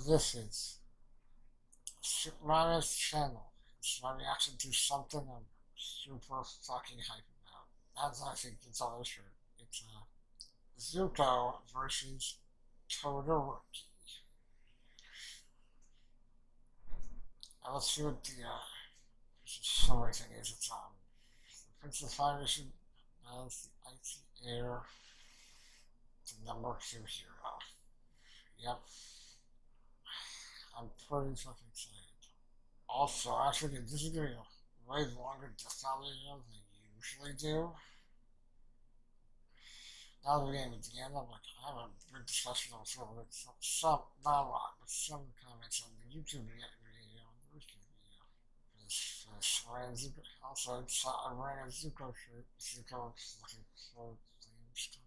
this is Supermonaman's channel. It's my reaction to something I'm super fucking hyped about. As I think it's on the shirt. It's Zuko versus Todoroki. Now let's see what the summary thing is. It's the Princess Foundation as the icy air, the #2 hero. Yep, I'm pretty fucking excited. Also, actually, this is gonna be a way longer discount video than you usually do. Now that we're getting to the end, I'm like, I have a big discussion on some, not a lot, but some comments on the YouTube video, on the YouTube video. This ran Zuko, also I ran a Zuko shirt. Zuko was looking for the stuff,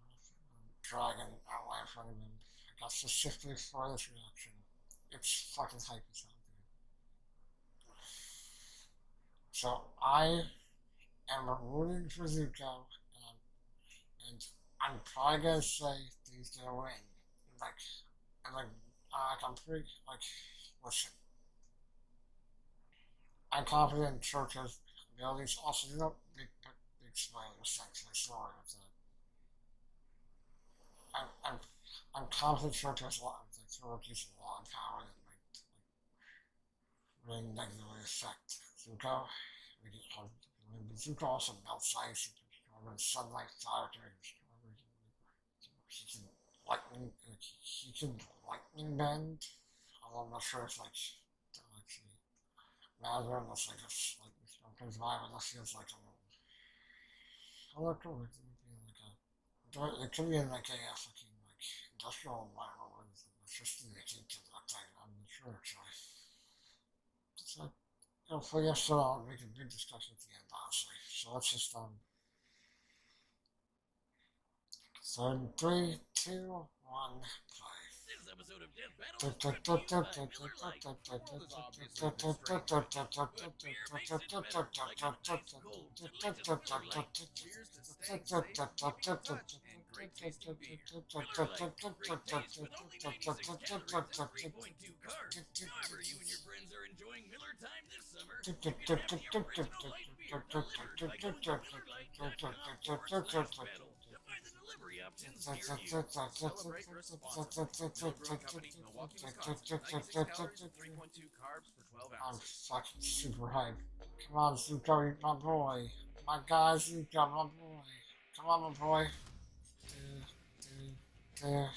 dragon outline in front of him. I got specifically for this reaction. It's fucking hype as hell, dude. So I am rooting for Zuko, and I'm probably gonna say that he's gonna win. Like, I'm pretty, listen. I'm confident in Shoto's abilities. Also, you know, big spoilers, thanks for the story of that. I'm confident Shoto's a lot, Todoroki's a lot of power that might, really negatively affect Zuko. Zuko also melts ice, when sunlight fire during the storm, he can lightning bend. Although I'm not sure if that actually matter unless lightning storm comes by, unless he has I don't know, it could be in a fucking industrial environment where the electricity they keep to that thing. I'm not sure actually. It's like, for yesterday I'll make a big discussion at the end, honestly. So let's just so in 3, 2, 1, play. This episode of Death Battle is brought to you by Miller Lite. The world is obviously constrained, but beer makes it better, like an ice cold, delicious Miller Lite. Cheers to stay safe, keep in touch, and great tasting beer. Miller Lite, great taste with only 96 calories and 3.2 carbs. However, you and your friends are enjoying Miller time this summer, you can have the original light beer delivered by going to MillerLite.com/Death Battle. Find the delivery options near you. Celebrate responsibly. Mill Brewing Company, Milwaukee, Wisconsin. 96 calories, 3.2 carbs per 12 I'm ounces. fucking super hyped. Come on, Zuko, my boy. My guy, Zuko, my boy. Come on, my boy. For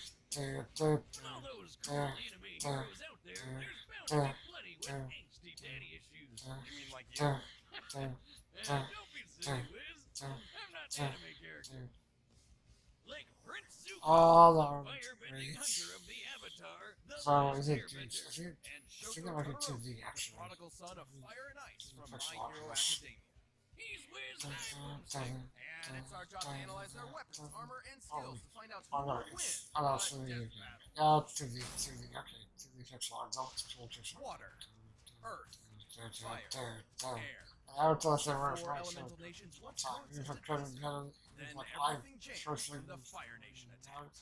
all those cruel anime heroes out there, there's bound to be plenty with angsty daddy issues. You mean like you? Don't be silly, Wiz. I'm not an anime character. Like Prince Zuko, All the our firebending hunter of the Avatar, the So last is it? airbender. And I think Shoto I like it Todoroki, 2D the actually. prodigal son of fire and ice from My That's Hero marvelous. Academia. He's Wiz Hypersinger. And it's our job to analyze their weapons, armor, and skills to find out Oh who no, will win it's oh no, it's 2D Death again. Battle. Yeah, it's 2D, okay, 2D pixel art. Don't control pixel. Water, earth, fire, air. I would tell us everywhere Four it's elemental nations once time. coexisted If I couldn't peacefully. get it, Then like I everything changed personally when the Fire Nation attacked.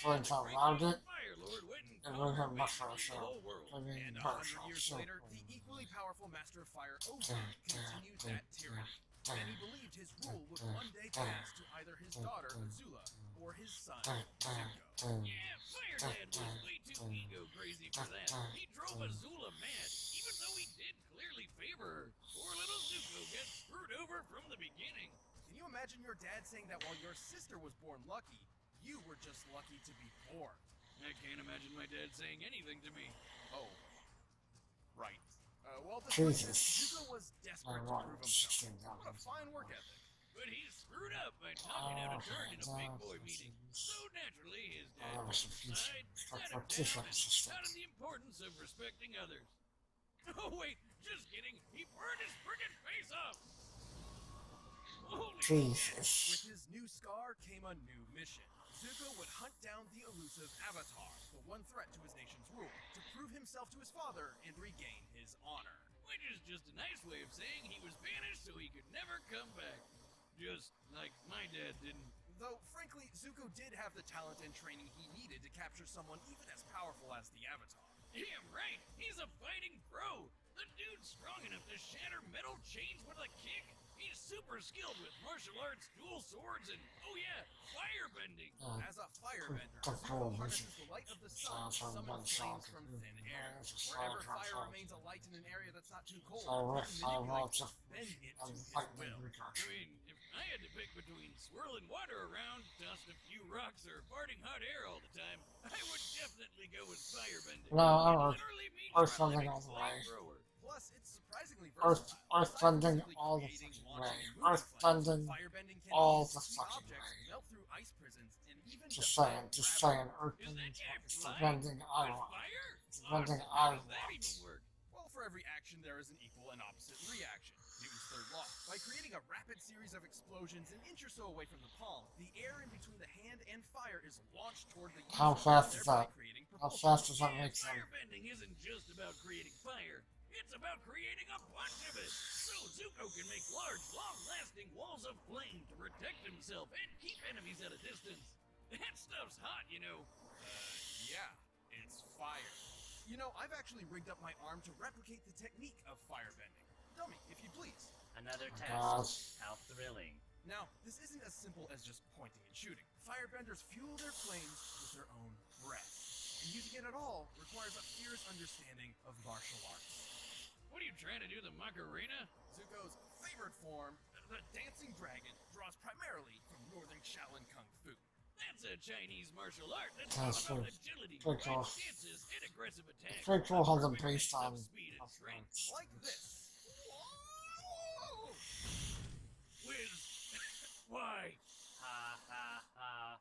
playing time around it, Fire Lord went and it really had conquered much for a basically the show. whole world. I mean, And better 100 show. years So, later, the equally powerful Master of Fire, Ozu, continued that tyranny. And he believed his rule would one day pass to either his daughter, Azula, or his son, Zuko. Yeah, Fire Dad was way too ego crazy for that. He drove Azula mad, even though he did clearly favor her. Poor little Zuko gets screwed over from the beginning. Can you imagine your dad saying that while your sister was born lucky, you were just lucky to be born? I can't imagine my dad saying anything to me. Oh, right. Well, despite Jesus. this, Zuko was desperate to I prove want himself. What a fine work ethic. But he's screwed up by talking out of turn in a big boy meeting. So naturally, his dad Oh, was some side, future sat him tissue down and assistant. taught him the importance of respecting others. Oh wait, just kidding. He burned his friggin' face off. Holy Jesus. With his new scar came a new mission. Zuko would hunt down the elusive Avatar, the one threat to his nation's rule, to prove himself to his father and regain his honor. Which is just a nice way of saying he was banished so he could never come back. Just like my dad didn't. Though, frankly, Zuko did have the talent and training he needed to capture someone even as powerful as the Avatar. Damn right, he's a fighting pro. The dude's strong enough to shatter metal chains with a kick. He's super skilled with martial arts, dual swords, and, oh yeah, firebending. As a firebender, Zuko harnesses the light of the sun to summon flames from thin air. Wherever fire remains alight in an area that's not too cold, he can manipulate it, bend it to his will. I mean, if I had to pick between swirling water around, tossing a few rocks, or farting hot air all the time, I would definitely go with firebending. No, I don't. Literally means Or you're a something living all the way. flamethrower. Plus, it's surprisingly versatile. Earthbending all the fucking way. Earthbending Firebending can all use the sweet fucking objects, way. melt through ice prisons, and even Just defy saying, gravity. earthbending, Is that guy earthbending I with want. fire? Earthbending How I does that want. even work? Well, for every action, there is an equal and opposite reaction. Newton's third law. By creating a rapid series of explosions an inch or so away from the palm, the air in between the hand and fire is launched toward the user, How fast is thereby that? creating How propulsion. fast does that Yeah, make sense? firebending isn't just about creating fire. It's about creating a bunch of it. So Zuko can make large, long-lasting walls of flame to protect himself and keep enemies at a distance. That stuff's hot, you know. Yeah, it's fire. You know, I've actually rigged up my arm to replicate the technique of firebending. Dummy, if you please. Another God. test. How thrilling. Now, this isn't as simple as just pointing and shooting. Firebenders fuel their flames with their own breath. And using it at all requires a fierce understanding of martial arts. What are you trying to do, the Macarena? Zuko's favorite form, the dancing dragon, draws primarily from northern Shaolin Kung Fu. That's a Chinese martial art that's That's all about true. agility, Pretty cool. quick stances, and aggressive attacks. Pretty cool how the Perfect based mix on of speed and strength. Like this. Whoa! Whiz. Why? Ha ha ha.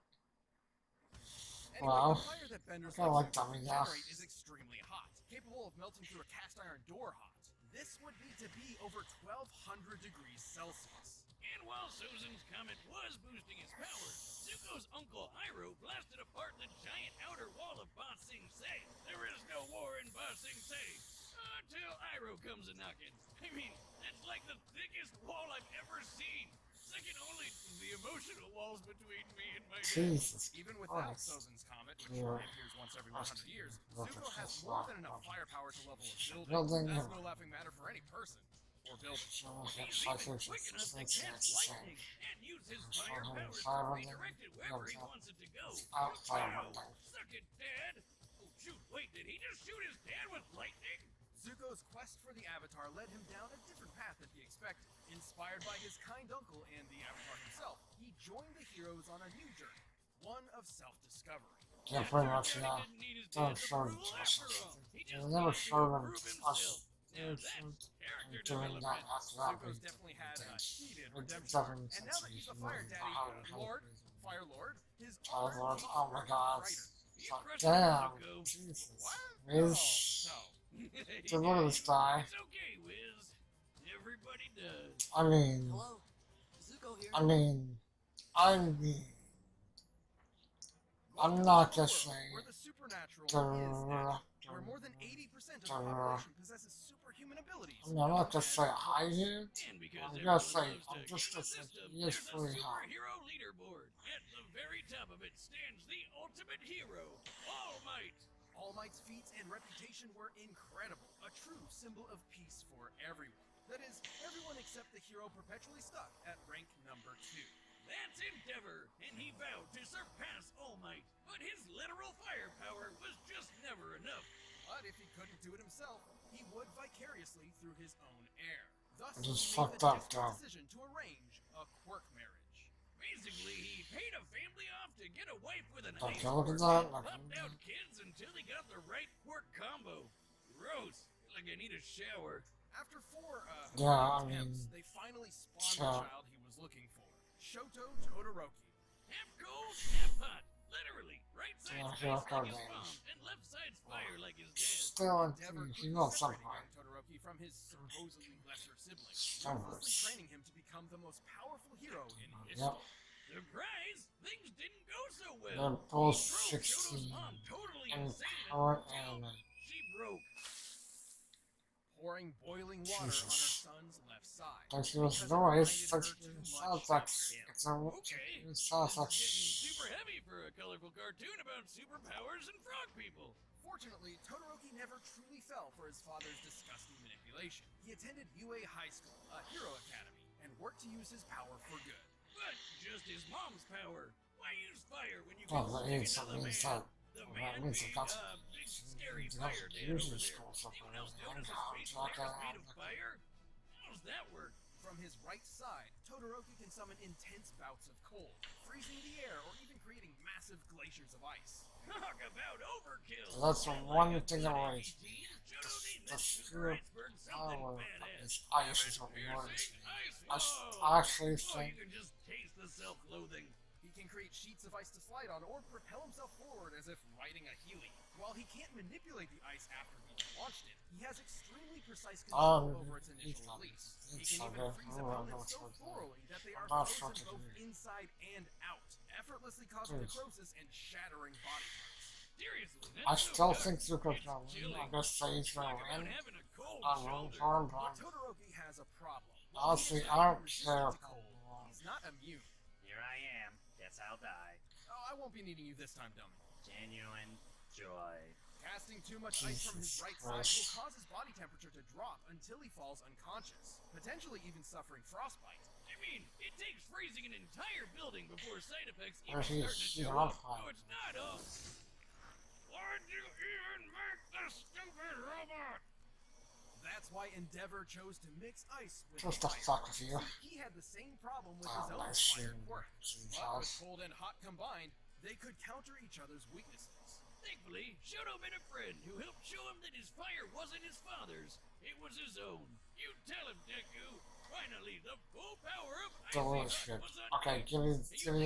Anyway, Wow. the fire that benders Kinda like Zuko dummy, yeah. generate is extremely hot, capable of melting through a cast iron door hot. This would need to be over 1200 degrees Celsius. And while Sozin's comet was boosting his power, Zuko's uncle Iroh blasted apart the giant outer wall of Ba Sing Se. There is no war in Ba Sing Se. Until Iroh comes a-knockin'. I mean, that's like the thickest wall I've ever seen. Second only to the emotional walls between me and my dad. Jesus Even without Christ. Sozin's comet, which Yeah. only appears once every 100 years, Look Zuko at has this more rock. than enough firepower to level a Building building. That's him. no laughing matter for any person or building. He's even quick enough to catch lightning and use his fire powers to redirect it wherever he wants it to go. Out Wow, firebending. suck it, Dad. Oh shoot, wait, did he just shoot his dad with lightning? Zuko's quest for the Avatar led him down a different path than he expected. Inspired by his kind uncle and the Avatar himself, he joined the heroes on a new journey, one of self-discovery. Yeah, pretty much, Turns yeah. out he didn't need his Don't dad's show them approval to us. after all. He just They never needed to show them prove to himself. us. Now that's character Doing that development. after that, Zuko's definitely had a heated we redemption definitely arc, and now that he's a fire daddy, Fire Lord, his Fire arm Lord, keeps oh my burning god. brighter. You Fuck, crushed damn, it, Zuko. Jesus. What? Wiz. No. Dude, look at this guy. It's okay, Wiz. Everybody does. I mean, Hello, Zuko here. I'm not just Where saying. the supernatural is natural, where more than 80% of the population possesses superhuman abilities. I'm not just saying I did. And because I'm everyone just saying, loves I'm to just give a saying, system, he is there's a fully high. superhero leaderboard. At the very top of it stands the ultimate hero, All Might. All Might's feats and reputation were incredible, a true symbol of peace for everyone. That is, everyone except the hero perpetually stuck at rank number 2. That's Endeavor, and he vowed to surpass All Might. But his literal firepower was just never enough. But if he couldn't do it himself, he would vicariously through his own heir. Thus, It is he made fucked the up, desperate though. decision to arrange a quirk marriage. Basically, he paid a family off to get a wife with an Don't ice you look at quirk that? and popped out kids until he got the right quirk combo. Gross. Like I need a shower. After 4 Yeah, I attempts, mean, they finally spawned the child he was looking for. Shoto Todoroki. Half cold, half hot. Literally. Right side's Yeah, ice like his okay. mom, and left side's fire like his dad. still, Endeavor he quickly knows separated something. young Todoroki from his supposedly lesser sibling, Stoners. ruthlessly training him to become the most powerful hero in history. Yep, Surprise! Things didn't go so well. they're both He drove Shoto's 16 mom totally in insane current until anime. she broke. Pouring boiling water on her Jesus. son's left side. Don't you listen to Because it noise? reminded Such her too much sounds of like him. it's a Okay, it sounds this like is getting super heavy for a colorful cartoon about superpowers and frog people. Unfortunately, Todoroki never truly fell for his father's disgusting manipulation. He attended UA High School, a hero academy, and worked to use his power for good. But just his mom's power. Why use fire when you Well, can that stick means it to something the means man? that. The That man means being, that that's big scary that's fire dad usually over there. school something. Anyone else And notice his how face like flare made of fire? How's that work? From his right side, Todoroki can summon intense bouts of cold, freezing the air or even creating massive glaciers of ice. Talk about overkill. So that's the And one like a thing good away. 18, Shoto named The that super sheer iceberg something power of badass. his ice is what we wanted. Piercing ice I wall. actually Oh, think you can just taste the self-loathing. He can create sheets of ice to slide on or propel himself forward as if riding a Healy. While he can't manipulate the ice after he's launched it, he has extremely precise control over its initial release. He can even freeze opponents so thoroughly that they are frozen both inside and out, effortlessly causing necrosis and shattering body parts. Seriously, I that's still so think good. Zuko's It's gonna win. chilling. I guess Sage's Talk gonna about win. having a cold I'm rooting shoulder. for him, But but Todoroki has a problem. honestly, I don't care if I'm wrong. He's not immune. Here I am. Guess I'll die. Oh, I won't be needing you this time, dummy. Genuine joy. Casting too much ice from his right side will cause his body temperature to drop until he falls unconscious, potentially even suffering frostbite. I mean, it takes freezing an entire building before side effects Or even he's start to show on up. fire. No, it's not, Why'd you even make the stupid robot? That's why Endeavor chose to mix ice with Just to fire. fuck with you. He had the same problem with Oh, his own nice fire shooting. quirk, Shooting but with shots. cold and hot combined, they could counter each other's weaknesses. Thankfully, Shoto met a friend who helped show him that his fire wasn't his father's, it was his own. You tell him, Deku. Finally, the full power of Icy Delicious. Hut was Okay, unleashed. give me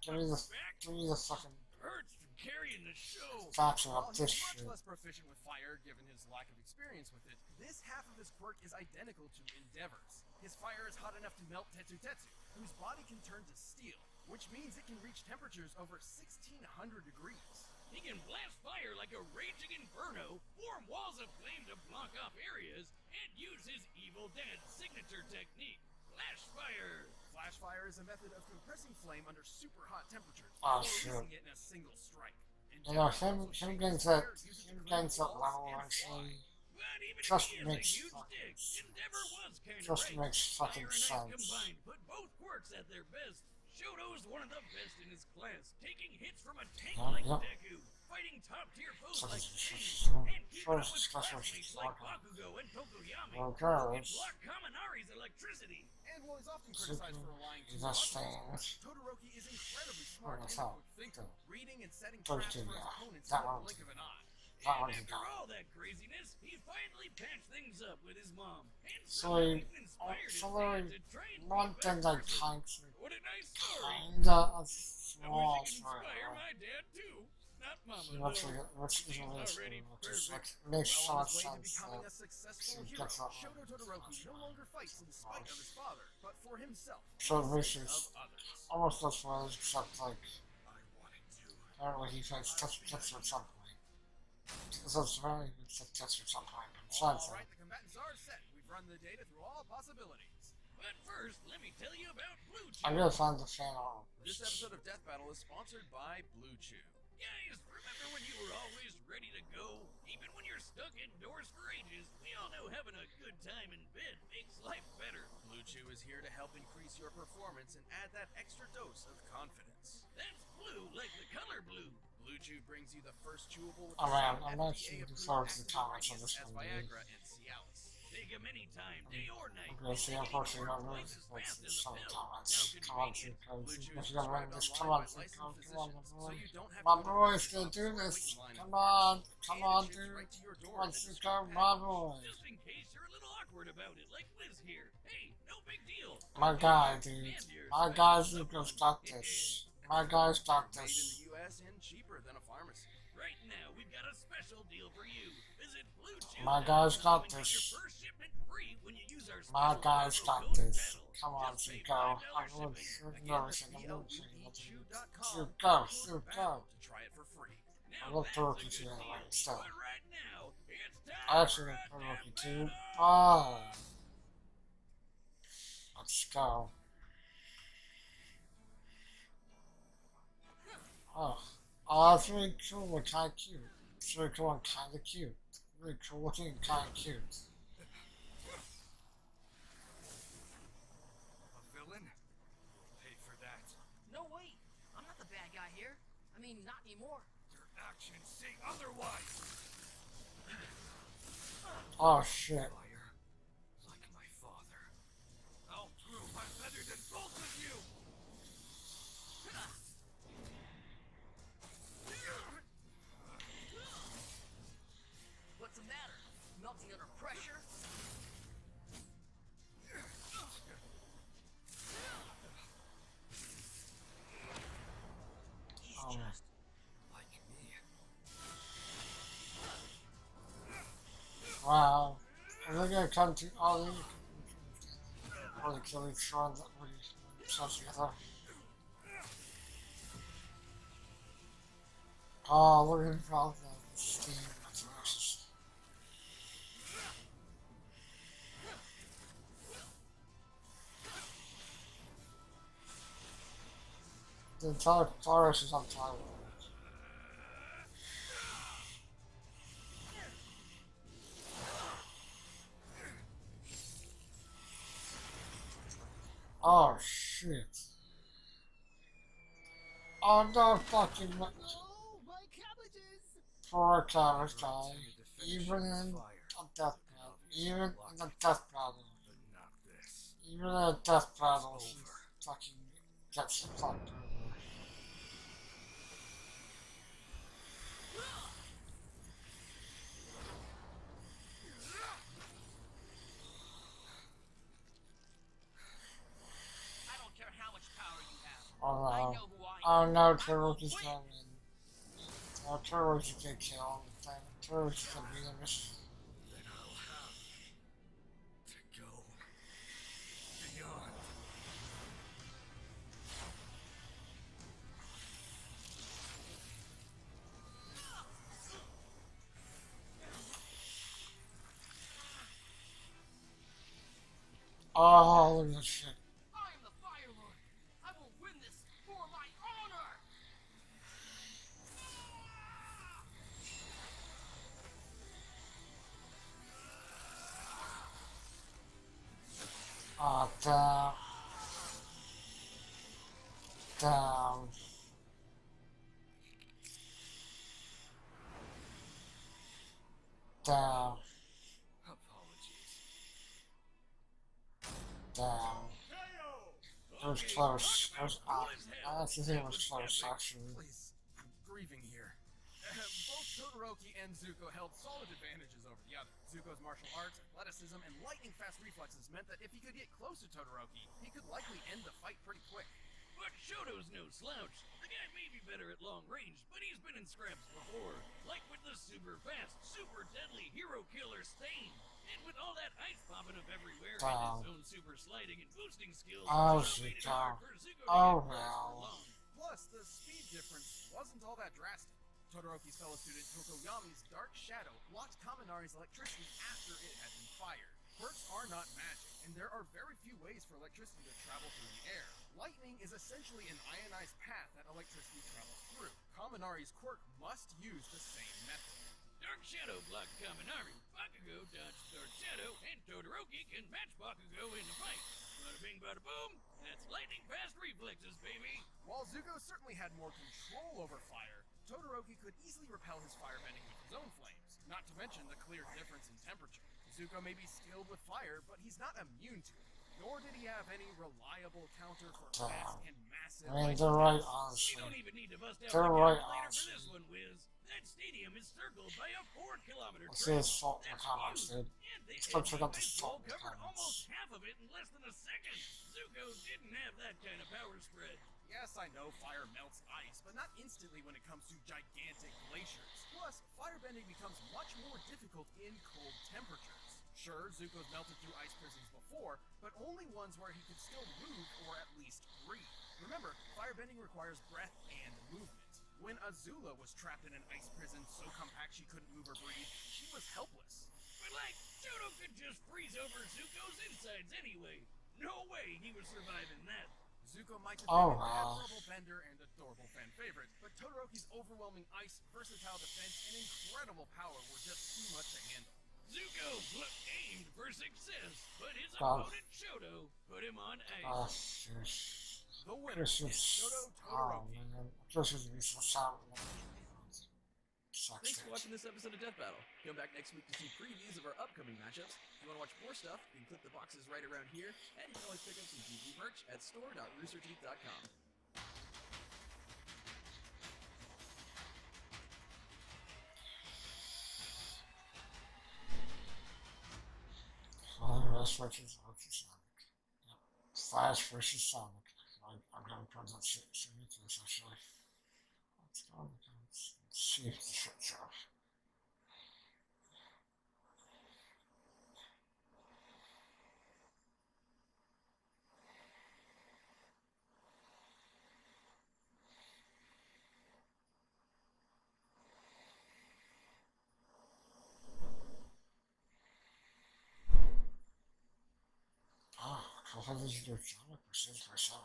Give me the fucking Hurts from carrying the show. facts While about he's this much shit. less proficient with fire given his lack of experience with it, this half of his quirk is identical to Endeavor's. His fire is hot enough to melt Tetsu Tetsu, whose body can turn to steel, which means it can reach temperatures over 1600 degrees. He can blast fire like a raging inferno, form walls of flame to block off areas, and use his Evil Dead signature technique, flash fire. Flash fire is a method of compressing flame under super hot temperatures Oh, before shit. releasing it in a single strike. You know, Endeavor him also getting shapes that fire using him the getting ground that walls level and actually But even just if he makes is a huge fucking dick, Endeavor was kind of just right. makes fucking Fire and ice sense. combined put both quirks at their best. Shoto's one of the best in his class, taking hits from a tank like Yep. Deku, fighting top-tier foes So like this Pain, is and keeping up with first special classmates like fucking Bakugo and Tokoyami, well, who can girls. block Kaminari's electricity. And while he's often criticized for relying too He's much a on his thing. quirk, Todoroki is incredibly smart Oh, and that's a all. quick thinker, reading and setting Those traps two, for his yeah. opponents That in the one. blink of an eye. That And one's after done. all that craziness, he finally patched things up with his mom. And So somehow he- even inspired his so dad there to try and one be a thing better that person. kind of What a nice story. kinda a I small wish you for could inspire my dad too. Not mama, she looks though. like which She's is really already just like perfect. makes so Well, on much his way to sense becoming a that successful she hero, gets that Shoto one. Todoroki no longer fights in spite of his father, but for himself So and the this sake is of others. almost as well except like apparently he fights Tetsu at some point. So it's very good to Tetsu at some point. But besides All that, right, the combatants are set. We've run the data through all possibilities. But first, let me tell you about Blue Chew. I gotta find the fan art. This episode of Death Battle is sponsored by Blue Chew. Guys, remember when you were always ready to go? Even when you're stuck indoors for ages, we all know having a good time in bed makes life better. Blue Chew is here to help increase your performance and add that extra dose of confidence. That's blue, like the color blue. Blue Chew brings you the first chewable with Oh, the man, same I'm actually looking FDA-approved forward to the active comments on ingredients this as one, dude. Viagra and Cialis. Take 'em anytime, day or night. I'm gonna see unfortunately not really like some comments. Come on, Zuko. If you're gonna run this, come on, Zuko. Come on, my boy. My boy's gonna do this. Come on, dude. Come on, Zuko, my boy. Just in case you're a little awkward about it, like Liz here. Hey, no big deal. My guy, dude. My guy Zuko's got this. My guy's got Made in this. the U.S. and cheaper than a pharmacy. Right now, we've got a special deal for you. Visit Blue Chew. My guy's got and get this. your first shipment free when you use our My special guy's promo got code this. BATTLE. Come on, Just pay Zuko. I'm $5 shipping. noticing. I'm Again, noticing. BLEchew.com. Zuko, Code Zuko. BATTLE to try it for free. Now I look that's forward a to good seeing it deal. later, so. But right now, it's time I actually for look a forward death to battle. Let's go. Oh, that's really cool. Kind of cute. It's really cool and kinda cute. Really cool looking and kinda cute. A villain? We'll pay for that. No, wait. I'm not the bad guy here. I mean, not anymore. Your actions say otherwise. Oh shit. Fire, like my father. I'll prove I'm better than both of you. What's the matter? Melting under pressure? He's just Like me. Wow. Are they gonna come to all these? Or they kill each one that we themselves together? Oh, look at all the steam. That's delicious. The entire forest is on fire. Oh shit. Oh no fucking Oh, my cabbages! poor cabbage guy. Even in a death battle. Even in a death battle. But not this. Even in a death battle he fucking gets fucked over. I don't care how much power you have. Oh I no. know who I Oh am. no, I will Todoroki's win. coming. Oh, Todoroki's gonna kill him. Todoroki's gonna be the mission. Then I'll have to go beyond. Oh, look at this shit. I am the Fire Lord. I will win this for my honor. Oh, damn. Damn. Damn. Apologies. Damn. It was close. It was, I actually think it was close, actually. Please, I'm grieving here. Both Todoroki and Zuko held solid advantages over the other. Zuko's martial arts, athleticism, and lightning-fast reflexes meant that if he could get close to Todoroki, he could likely end the fight pretty quick. But Shoto's no slouch. The guy may be better at long range, but he's been in scraps before. Like with the super fast, super deadly hero killer Stain. And with all that ice popping up everywhere and his own super sliding and boosting skills, Oh, Shoto made it Zuko. hard for Zuko to Oh, get close for no. long. Plus, the speed difference wasn't all that drastic. Todoroki's fellow student Tokoyami's Dark Shadow blocked Kaminari's electricity after it had been fired. Quirks are not magic, and there are very few ways for electricity to travel through the air. Lightning is essentially an ionized path that electricity travels through. Kaminari's quirk must use the same method. Dark Shadow blocked Kaminari, Bakugo dodged Dark Shadow, and Todoroki can match Bakugo in the fight. Bada bing, bada boom, that's lightning fast reflexes, baby. While Zuko certainly had more control over fire, Todoroki could easily repel his firebending with his own flames, not to mention the clear difference in temperature. Zuko may be skilled with fire, but he's not immune to it, nor did he have any reliable counter for fast and massive I mean, ice they're right, attacks. You honestly. don't even need to bust out They're the right, calculator for honestly. this one, Wiz. That stadium is circled by a 4-kilometer Let's see trail. his fault in the That's comments, huge. dude. And they Let's go had check out the baseball fault in the covered comments. almost half of it in less than a second. Zuko didn't have that kind of power spread. Yes, I know fire melts ice, but not instantly when it comes to gigantic glaciers. Plus, firebending becomes much more difficult in cold temperatures. Sure, Zuko's melted through ice prisons before, but only ones where he could still move or at least breathe. Remember, firebending requires breath and movement. When Azula was trapped in an ice prison so compact she couldn't move or breathe, she was helpless. But like, Shoto could just freeze over Zuko's insides anyway. No way he was surviving that. Zuko might have Oh, been an wow. admirable bender and adorable fan favorite, but Todoroki's overwhelming ice, versatile defense, and incredible power were just too much to handle. Zuko aimed for success, but his God. opponent Shoto put him on Oh, ice. yes. The winner is This is. Shoto Oh, Todoroki. man. This is the sound. Sucks. Thanks for watching this episode of Death Battle. Come back next week to see previews of our upcoming matchups. If you want to watch more stuff, you can click the boxes right around here, and you can always pick up some GG merch at store.roosterteeth.com. That's versus Sonic. Yep. Flash versus Sonic. I'm gonna put that shit actually. Let's go. Let's see if the shit's up. How did you do Sonic versus Sonic?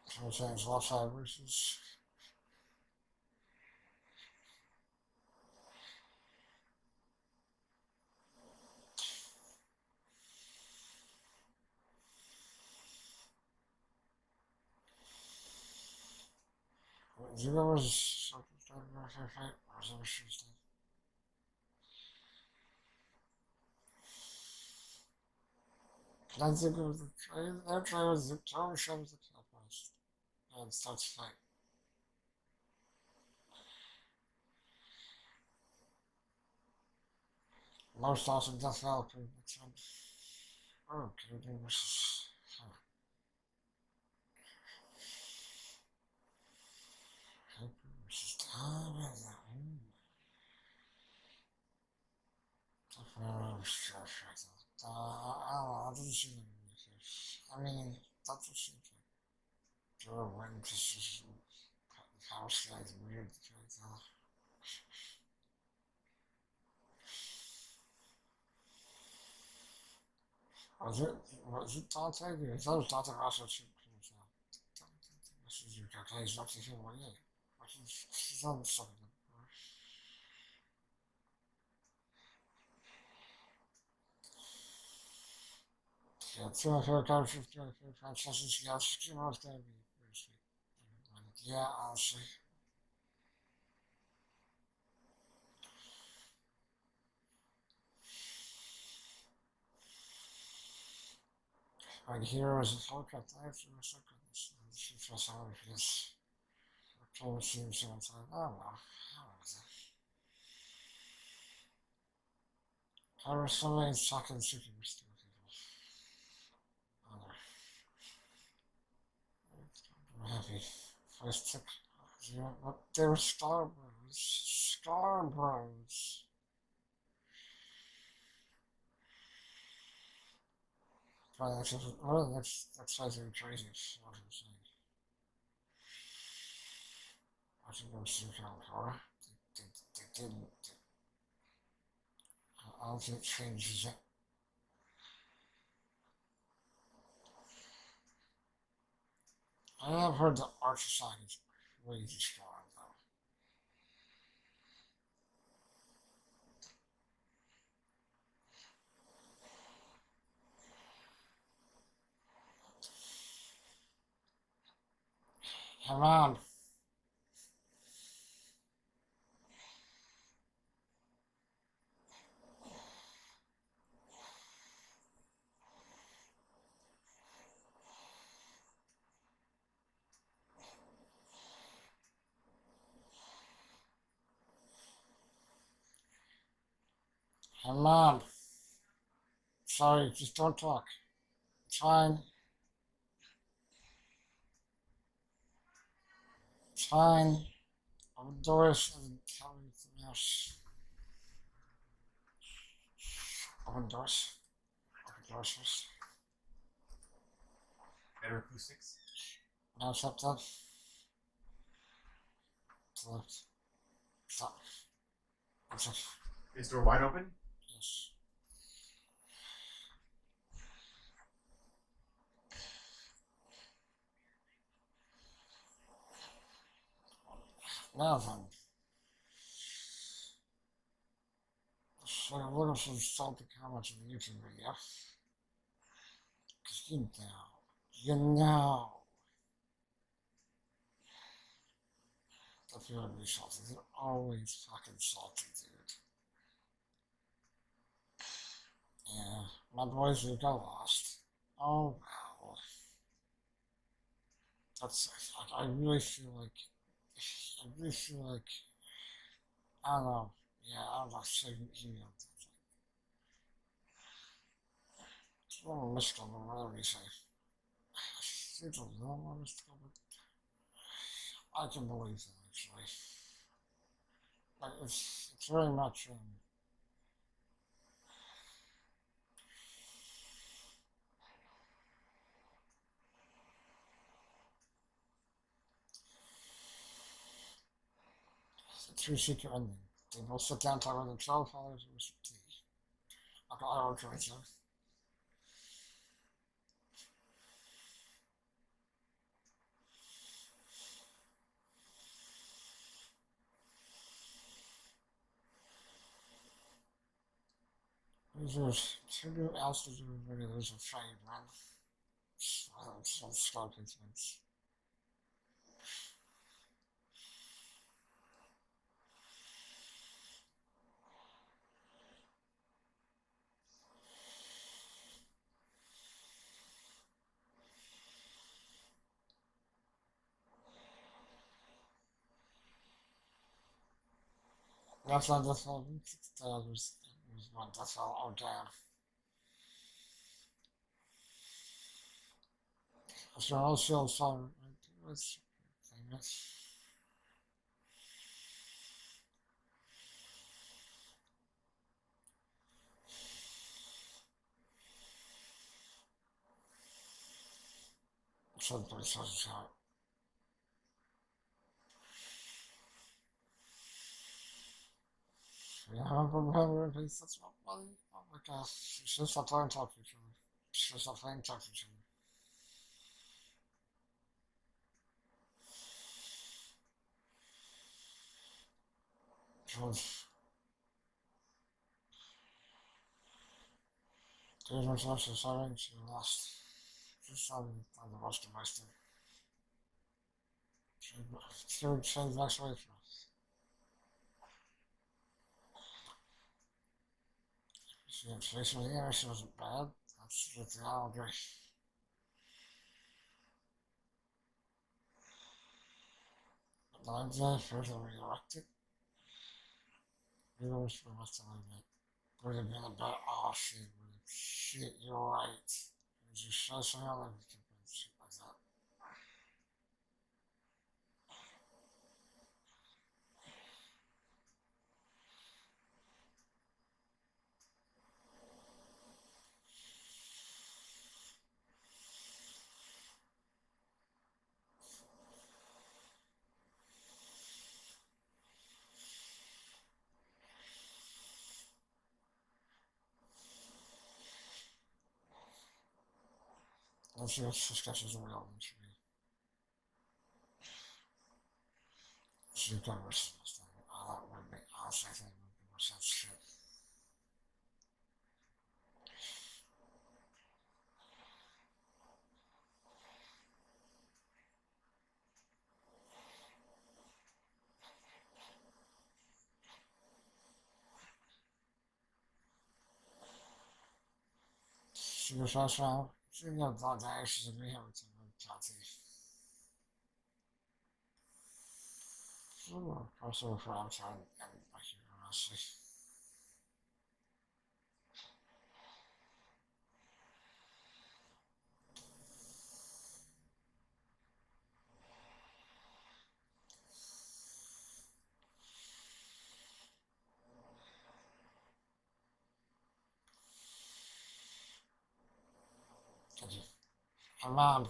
Sometimes left side versus. Zuko was. That's a good. That try was the tower shows the top first. And starts fight. Most awesome Death Valley next one. Oh, Canadian versus. Hyper versus Time. I don't know, I didn't see them in this. I mean, that's what seems like. Joe went to just. House guy's weird. Was it Dante? Because that was Dante Rosso too. This is your guy. He's not to him one yet. He's on the second. Yeah, 200 times 50 sessions. Yeah, 16 hours gonna be very sweet. Yeah, honestly. Like heroes and Hellcat, I have to respect this. She feels sorry for this. Okay, we'll see him sometime. Oh well. How is it? There were so many fucking super people. I'm happy. First took. They were Star Bros. Star Bros. Probably that's something crazy. What I'm saying. I should go see Calcora. They didn't. I don't think it changes it. I have heard the Archer side is crazy strong though. Come on. Come on. Sorry, just don't talk. It's fine. It's fine. Open doors and tell me anything else. Open doors. Open doors first. Better acoustics. Now accept that. to the left. Stop. What's up? Is door wide open? Yes. Now then. So look at some salty comments in the YouTube video. Cause you know that people would be salty. They're always fucking salty, dude. Yeah, my boys will go lost. Oh well. That's, I really feel like, I don't know. Yeah, I don't know, saying it's a little mystical, but whatever you say. It's a little more mystical, but I can believe that, actually. Like, it's very much, it's a true secret ending. They both sit down, talk with themselves, while there's a tea. Okay, I don't care, so. There's two ounces of everybody, there's a fade, man. Some scorpion things. That's not the thing. There's one, that's all, oh damn. So also, sorry, what's famous? Somebody says how. Yeah, I'm that's not funny. Oh my gosh, she should stop playing talk to each other. She should stop playing talk to each other. Because there's much less deciding she lost. She's sorry on the rest of my stuff. She would say the next way for us. She was here, she wasn't bad. That's the thing, I'll agree. But I'd say further reelected. We always feel much to leave it. Would have been a better shit, shit, you're right. Would you show some other shit like that? Let's see what discussions are relevant to me. She's got to listen to this thing. That would make, honestly, I think it would be more sense shit. She was also, she got that she's a real to Tati. Also for outside and like you honestly. Her mom.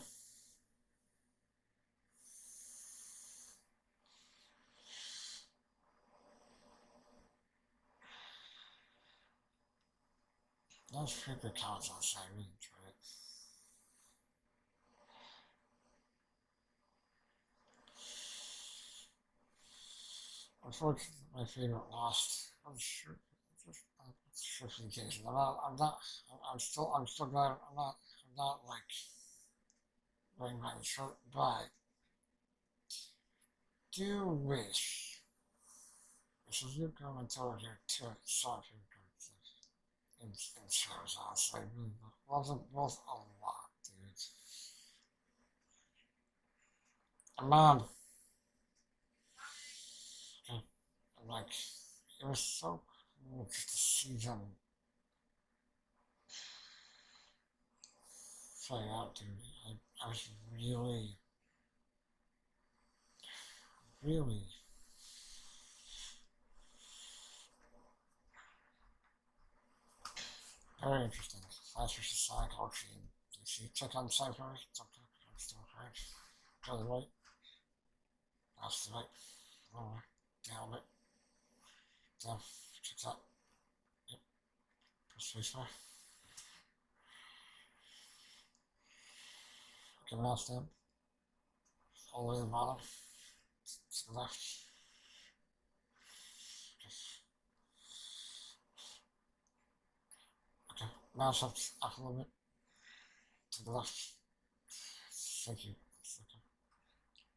Those paper counts outside, I really enjoy it. Unfortunately, my favorite lost. I'm sure. Just in case. I'm still glad. I'm not like wearing my shirt, but do wish. This is your commentary here too. Sorry for your in shows, honestly. Wasn't both a lot, dude. And mom, okay, like, it was so cool just to see them play out, dude. I was really, really very interesting. Flash vs. Sonic Archie. Did you check on Cypher? It's okay. I'm still correct. To the right. That's the right. Lower. Down it. Down. Check that. Yep. Press spacebar. Get mouse down. All the way to the bottom. To the left. Okay. Mouse up a little bit. To the left. Thank you. Okay.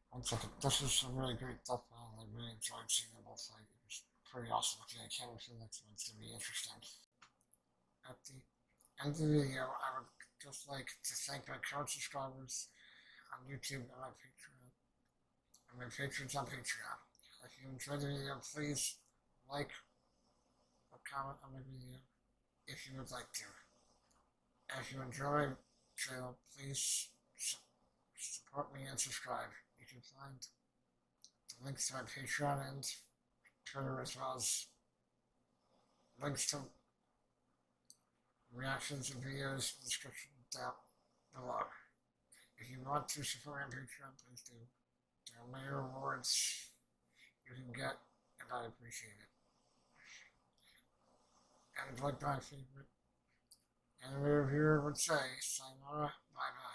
1 second. This is some really great stuff. I really enjoyed seeing them both fight. It was pretty awesome. Okay, I can't wait for the next one. It's going to be interesting. At the end of the video, I would just like to thank my current subscribers on YouTube and my Patreon. And my patrons on Patreon. If you enjoyed the video, please like or comment on the video if you would like to. If you enjoyed the channel, please support me and subscribe. You can find the links to my Patreon and Twitter, as well as links to reactions and videos in the description down below. If you want to support me on Patreon, please do. There are many rewards you can get, and I appreciate it. And like my favorite anime reviewer would say, sayonara, bye bye.